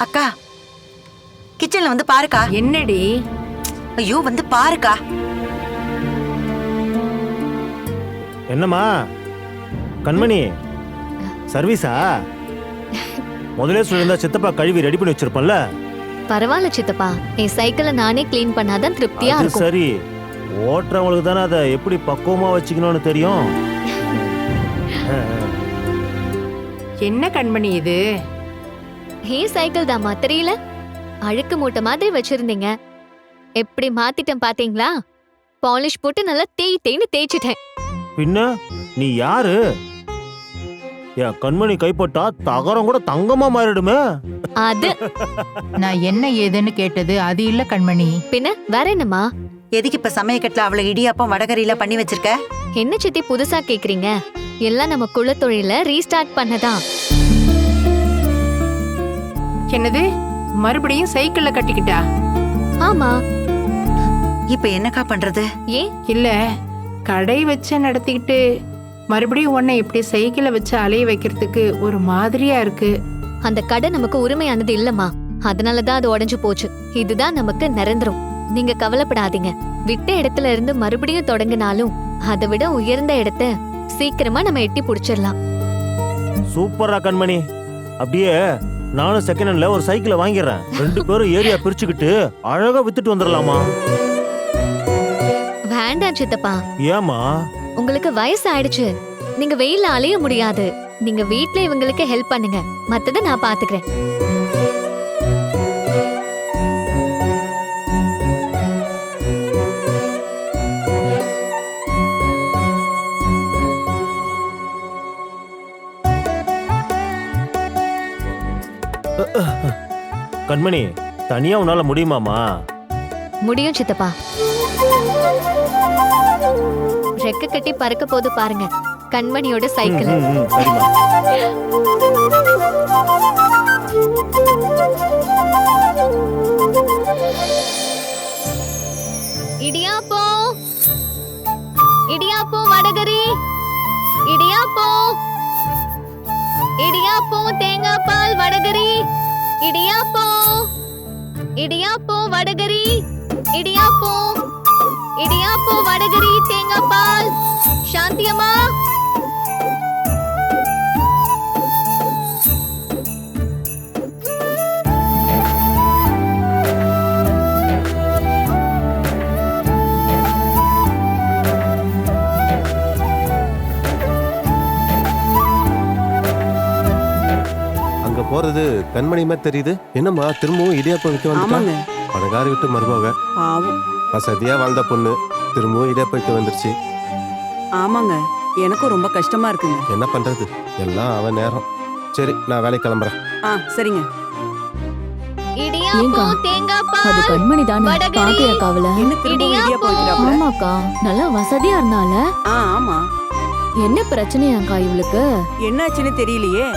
அக்கா, கிச்சன்ல வந்து பாருக்கா. என்னடி? ஐயோ, வந்து பாருக்கா. என்னம்மா கண்மணி, சர்வீஸா? முதலே சொல்லியிருந்தா சித்தப்பா கழுவி ரெடி பண்ணி வச்சிருப்பேன்ல. பரவாயில்ல சித்தப்பா, என் சைக்கிளை நானே கிளீன் பண்ணாதான் திருப்தியா அது இருக்கும். சரி, ஓட்டுறவங்களுக்கு தானே அதை எப்படி பக்குவமா வச்சுக்கணும்னு தெரியும். என்ன கண்மணி இது? என் சைக்கிள் தாம்மா, தெரியல? அழுக்கு மூட்டை மாதிரி வச்சிருந்தீங்க, எப்படி மாத்திட்டேன் பாத்தீங்களா? பாலிஷ் போட்டு நல்லா தேய்ன்னு தேய்ச்சிட்டேன். பின்ன நீ யாரு? என் கண்மணி கைப்பட்டா தகரம் கூட தங்கமா மாறிடுமே. அது நான் என்ன ஏதுன்னு கேட்டது அது இல்ல கண்மணி. பின்ன வேற என்னம்மா? எதுக்கு இப்ப சமயக்கட்டுல அவ்வளவு இடியாப்பம் வடகரியில பண்ணி வச்சிருக்க? என்ன சித்தி புதுசா கேக்குறீங்க? எல்லாம் நம்ம குலத்தொழில ரீஸ்டார்ட் பண்ணதான். என்னது, மறுபடியும் சைக்கிள்ல கட்டிக்கிட்டா? ஆமா. இப்ப என்னக்கா பண்றது? ஏன்? இல்ல, கடை வச்சு நடத்திக்கிட்டு மறுபடியும் உன்னை இப்படி சைக்கிளை வச்சு அலைய வைக்கிறதுக்கு ஒரு மாதிரியா இருக்கு. அந்த கடை நமக்கு உரிமையானது இல்லம்மா, அதனாலதான் அது உடைஞ்சு போச்சு. இதுதான் நமக்கு நிரந்தரம். நீங்க கவலைப்படாதீங்க. விட்ட இடத்துல இருந்து மறுபடியும் தொடங்கினாலும் அதை விட உயர்ந்த இடத்த சீக்கிரமா நம்ம எட்டி புடிச்சிடலாம். சூப்பரா கண்மணி. அப்படியே நானும் செகண்ட் ஹேண்ட்ல ஒரு சைக்கிளை வாங்கிடுறேன். 2 பேரும் ஏரியா பிரிச்சுக்கிட்டு அழகா வித்துட்டு வந்துடலாமா? வேண்டாம் சித்தப்பா, ஏமா? உங்களுக்கு வயசு ஆயிடுச்சு. நீங்க வெயில்ல அலைய முடியாது. நீங்க வீட்ல இவங்களுக்கு ஹெல்ப் பண்ணுங்க, மத்தத நான் பாத்துக்கிறேன். கண்மணி, தனியா உன்னால முடியுமாமா? முடியும் சித்தப்பா. ரெக்க கட்டி பறக்க போது பாருங்க கண்மணியோட சைக்கிள். சரிம்மா. இடியாப்போ, இடியாப்போ வடகரி, இடியாப்போ, இடியாப்போ தேங்காய் பால் வடகரி, இடியாப்போ, இடியாப்போ வடகரி, இடியாப்போ, இடியாப்போ வடகரி தேங்காய் பால். சாந்தி அம்மா, அங்க போறது கண்மணி மாதிரி தெரியுது. என்னம்மா திரும்பவும் இடியாப்பம் விற்க வந்துட்டாங்க? பணக்கார விட்டு மருமக, பாவம். வசதியா வாழ்ந்த பொண்ணு திரும்பவும் இடியாப்பம் விற்க வந்துருச்சு. ஆமாங்க, எனக்கும் ரொம்ப கஷ்டமா இருக்குங்க. என்ன பண்றது, எல்லாம் அவன் நேரம். சரி, நான் வேலைக்கு கிளம்புறேன். சரிங்க. இடியாப்போ தேங்காய் அது பால் கண்மணி தானே? வடகரி. பாத்தியாக்கா அவள? என்ன திரும்பவும் இடியாப்பம் வைக்கிறாப்ல? ஆமாக்கா, நல்லா வசதியா இருந்தால. ஆமா. என்ன பிரச்சனையாக்கா இவளுக்கு? என்னாச்சுன்னு தெரியலையே.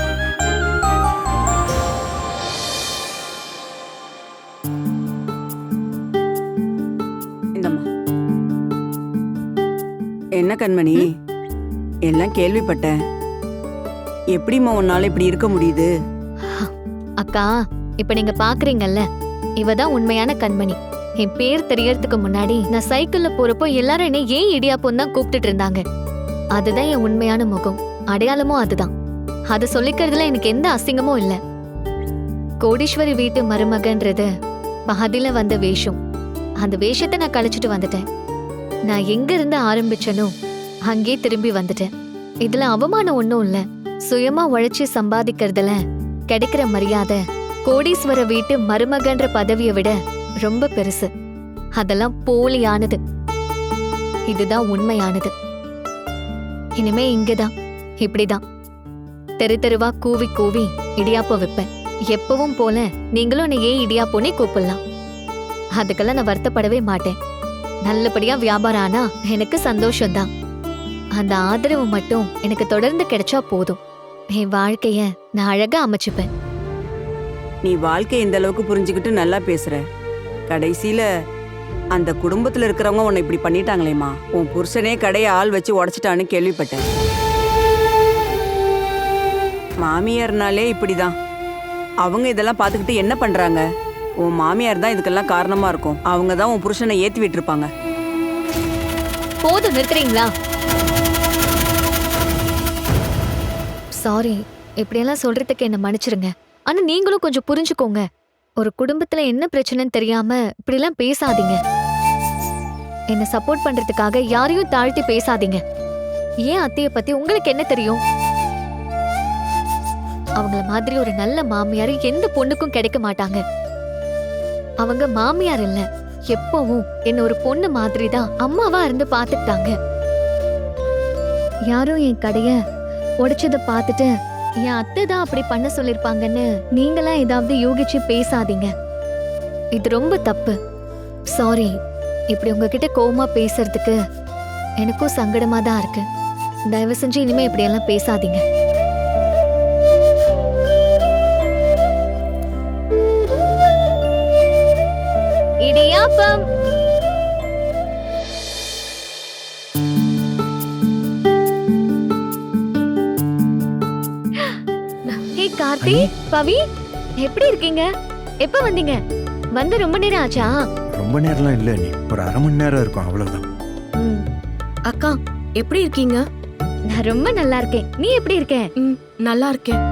இந்தம்மா. என்ன கண்மணி, எல்லாம் கேள்விப்பட்டேன். எப்படிம்மா உன்னால இப்படி இருக்க முடியுது? அக்கா, இப்ப நீங்க பாக்குறீங்கல்ல, இவதான் உண்மையான கண்மணி. என் பேர் தெரியறதுக்கு முன்னாடி நான் சைக்கிள்ல போறப்போ எல்லாரும் என்ன ஏன் இடியாப்பம் தான் கூப்பிட்டுட்டு இருந்தாங்க. அதுதான் என் உண்மையான முகம், அடையாளமும் அதுதான். அதை சொல்லிக்கிறதுல எனக்கு எந்த அசிங்கமும் இல்ல. கோடீஸ்வரி வீட்டு மருமகன்றது பாதியில வந்த வேஷம். அந்த வேஷத்தை நான் கழிச்சிட்டு வந்துட்டேன். நான் எங்க இருந்து ஆரம்பிச்சனோ அங்கே திரும்பி வந்துட்டேன். இதுல அவமானம் ஒண்ணும் இல்ல. சுயமா உழைச்சி சம்பாதிக்கிறதுல கிடைக்கிற மரியாதை கோடீஸ்வர வீட்டு மருமகன்ற பதவியை விட ரொம்ப பெருசு. அதெல்லாம் போலியானது. இதுதான் உண்மையானது. இனிமே இங்கதான் இப்படிதான் தெரு தெருவா கூவி கூவி இடியாப்பம் வைப்பேன். எப்பவும் போல நீங்களும் என்னை ஏன் இடியாப்போனே கூப்பிடலாம். அதுக்கெல்லாம் நான் வருத்தப்படவே மாட்டேன். நல்லபடியா வியாபாரம் ஆனா எனக்கு சந்தோஷம்தான். அந்த ஆதரவு மட்டும் எனக்கு தொடர்ந்து கிடைச்சா போதும். என் வாழ்க்கைய நான் அழகா அமைச்சுப்பேன். நீ வாழ்க்கை இந்த அளவுக்கு புரிஞ்சுக்கிட்டு நல்லா பேசுற. கடைசியில அந்த குடும்பத்துல இருக்கிறவங்க உன்னை இப்படி பண்ணிட்டாங்களேம்மா. உன் புருஷனே கடையை ஆள் வச்சு உடைச்சிட்டான்னு கேள்விப்பட்டேன். மாமியார்னாலே இப்படிதான். அவங்க இதெல்லாம் பார்த்துக்கிட்டு என்ன பண்றாங்க? உன் மாமியார் தான் இதுக்கெல்லாம் காரணமா இருக்கும். அவங்க தான் உன் புருஷனை ஏத்தி விட்டுருப்பாங்க. போதும், நிறுத்துறீங்களா? சாரி, இப்படியெல்லாம் சொல்றதுக்கு என்ன மன்னிச்சிருங்க. ஆனா நீங்களும் கொஞ்சம் புரிஞ்சுக்கோங்க. ஒரு குடும்பத்துல என்ன பிரச்சனைன்னு தெரியாம இப்படிலாம் பேசாதீங்க. என்ன சப்போர்ட் பண்றதுக்காக யாரையும் தாழ்த்தி பேசாதீங்க. ஏன் அத்தைய பத்தி உங்களுக்கு என்ன தெரியும்? அவங்கள மாதிரி ஒரு நல்ல மாமியார் எந்த பொண்ணுக்கும் கிடைக்க மாட்டாங்க. அவங்க மாமியார் இல்ல, எப்பவும் என்ன ஒரு பொண்ணு மாதிரி தான் அம்மாவா இருந்து பாத்துக்கிட்டாங்க. யாரும் என் கடைய உடைச்சதை பார்த்துட்டு என் அத்தை தான் அப்படி பண்ண சொல்லிருப்பாங்கன்னு நீங்களா ஏதாவது யோகிச்சு பேசாதீங்க. இது ரொம்ப தப்பு. சாரி, இப்படி உங்ககிட்ட கோவமா பேசுறதுக்கு எனக்கும் சங்கடமா தான் இருக்கு. தயவு செஞ்சு இனிமே இப்படியெல்லாம் பேசாதீங்க. இடியாப்பம். ஹே கார்த்தி, பவி, எப்படி இருக்கீங்க? எப்ப வந்தீங்க? வந்து ரொம்ப நேரம் ஆச்சா? ரொம்ப நேரம்லாம் இல்ல நீ, ஒரு அரை மணி நேரம் இருக்கும், அவ்வளவுதான். அக்கா எப்படி இருக்கீங்க? நான் ரொம்ப நல்லா இருக்கேன். நீ எப்படி இருக்க? நல்லா இருக்கேன்.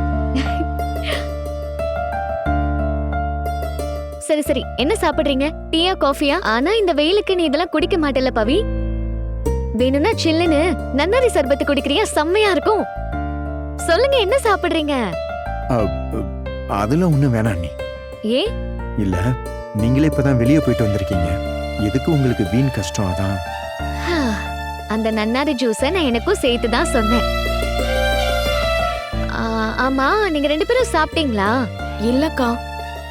சரி சரி, என்ன சாப்பிடுறீங்க? டீயா காஃபியா? ஆனா இந்த வெயிலுக்கு நீ இதெல்லாம் குடிக்க மாட்டல பவி. வேணும்னா சில்லுன்னு நன்னாரி சர்பத்து குடிக்கிறியா? செம்மையா இருக்கும். சொல்லுங்க, என்ன சாப்பிடுறீங்க? அதெல்லாம் ஒண்ணும் வேணாம் நீ. ஏ? இல்ல, நீங்களே இப்பதான் வெளியே போயிட்டு வந்திருக்கீங்க, எதுக்கு உங்களுக்கு வீண் கஷ்டம்? அதான். அந்த நன்னாரி ஜூஸை நான் எனக்கும் சேர்த்து தான் சொன்னேன். ஆமா, நீங்க 2 பேரும் சாப்பிட்டீங்களா? இல்லக்கா.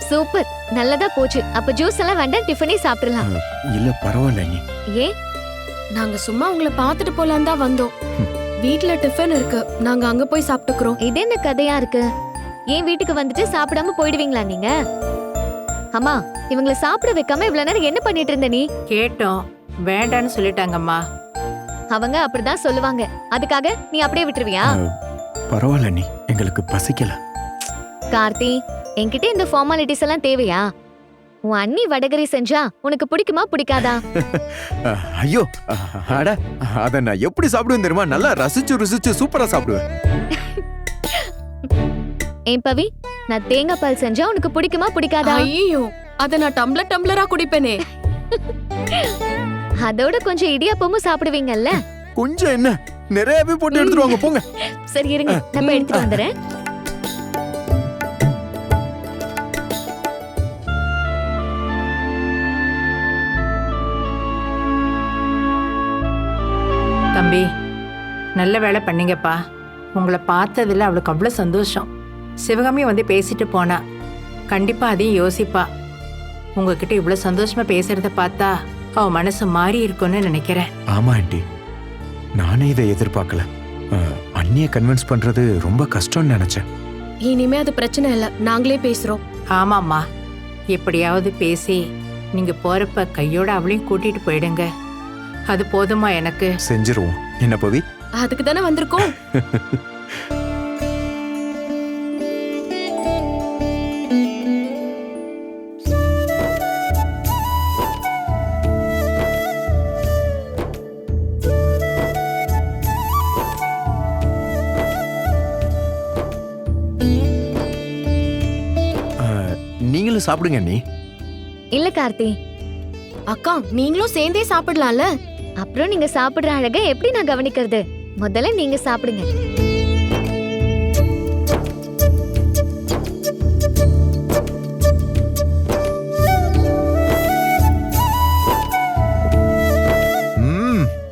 சூப்பர், நல்லதா போச்சு. அப்ப ஜூஸ் எல்லாம் வேண்டாம், டிஃபனே சாப்பிடலாம். இல்ல பரவாயில்ல நீ. ஏ? நாங்க சும்மா உங்களை பார்த்துட்டு போலாம் தான் வந்தோம். வீட்ல டிஃபன் இருக்கு, நாங்க அங்க போய் சாப்பிட்டுக்கிறோம். இது என்ன கதையா இருக்கு? ஏன் வீட்டுக்கு வந்துட்டு சாப்பிடாம போயிடுவீங்களா நீங்க? அம்மா, இவங்களை சாப்பிட வைக்காம இவ்வளவு நேரம் என்ன பண்ணிட்டு இருந்த நீ? கேட்டோம், வேண்டான்னு சொல்லிட்டாங்கம்மா. அவங்க அப்படிதான் சொல்லுவாங்க. அதுக்காக நீ அப்படியே விட்டுருவியா? பரவாயில்ல நீ, எங்களுக்கு பசிக்கல. கார்த்தி, என்கிட்ட இந்த ஃபார்மாலிட்டிஸ் எல்லாம் தேவையா? உன் அண்ணி வடகரி செஞ்சா உனக்கு பிடிக்குமா பிடிக்காதா? ஐயோ, அட, அத நான் எப்படி சாப்பிடுவேன் தெரியுமா? நல்லா ரசிச்சு ருசிச்சு சூப்பரா சாப்பிடுவேன். ஏன் பவி, நான் தேங்காய் பால் செஞ்சா உனக்கு பிடிக்குமா பிடிக்காதா? ஐயோ, அத நான் டம்ளரா குடிப்பேனே. அதோட கொஞ்சம் இடியாப்பமும் சாப்பிடுவீங்கல்ல? கொஞ்சம் என்ன, நிறையவே போட்டு எடுத்துட்டு வாங்க போங்க. சரி இருங்க, நான் போய் எடுத்துட்டு வந்துடுறேன். தம்பி, நல்ல வேலை பண்ணீங்கப்பா. உங்களை பார்த்ததுல அவளுக்கு அவ்வளோ சந்தோஷம். சிவகாமி வந்து பேசிட்டு போனா, கண்டிப்பா அதையும் யோசிப்பா. உங்ககிட்ட இவ்வளோ சந்தோஷமா பேசுறத பார்த்தா அவ மனசு மாறி இருக்கும்னு நினைக்கிறேன். ஆமா ஆண்டி, நானே இதை எதிர்பார்க்கல. அண்ணியை கன்வின்ஸ் பண்றது ரொம்ப கஷ்டம்னு நினைச்சேன். இனிமே அது பிரச்சனை இல்ல, நாங்களே பேசுறோம். ஆமாம்மா, எப்படியாவது பேசி நீங்க போறப்ப கையோட அவளையும் கூட்டிட்டு போயிடுங்க. அது போதுமா எனக்கு? செஞ்சிருவோம். என்ன பவி? அதுக்கு தானே வந்திருக்கோம். நீங்களும் சாப்பிடுங்க நீ. இல்ல கார்த்தி. அக்கா, நீங்களும் சேர்ந்தே சாப்பிடலாம்ல? அப்புறம் நீங்க சாப்பிடுற அழக எப்படி நான் கவனிக்கிறது? முதல்ல நீங்க சாப்பிடுங்க.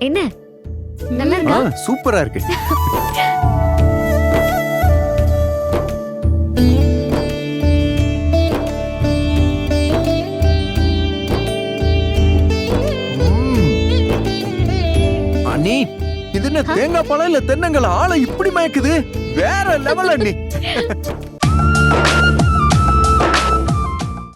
என்ன, நல்லா இருக்கா? சூப்பரா இருக்கு. அண்ணி, இது என்ன தேங்காய் பழம் இல்ல தென்னங்களா? ஆளை இப்படி மயக்குது, வேற லெவல் அண்ணி.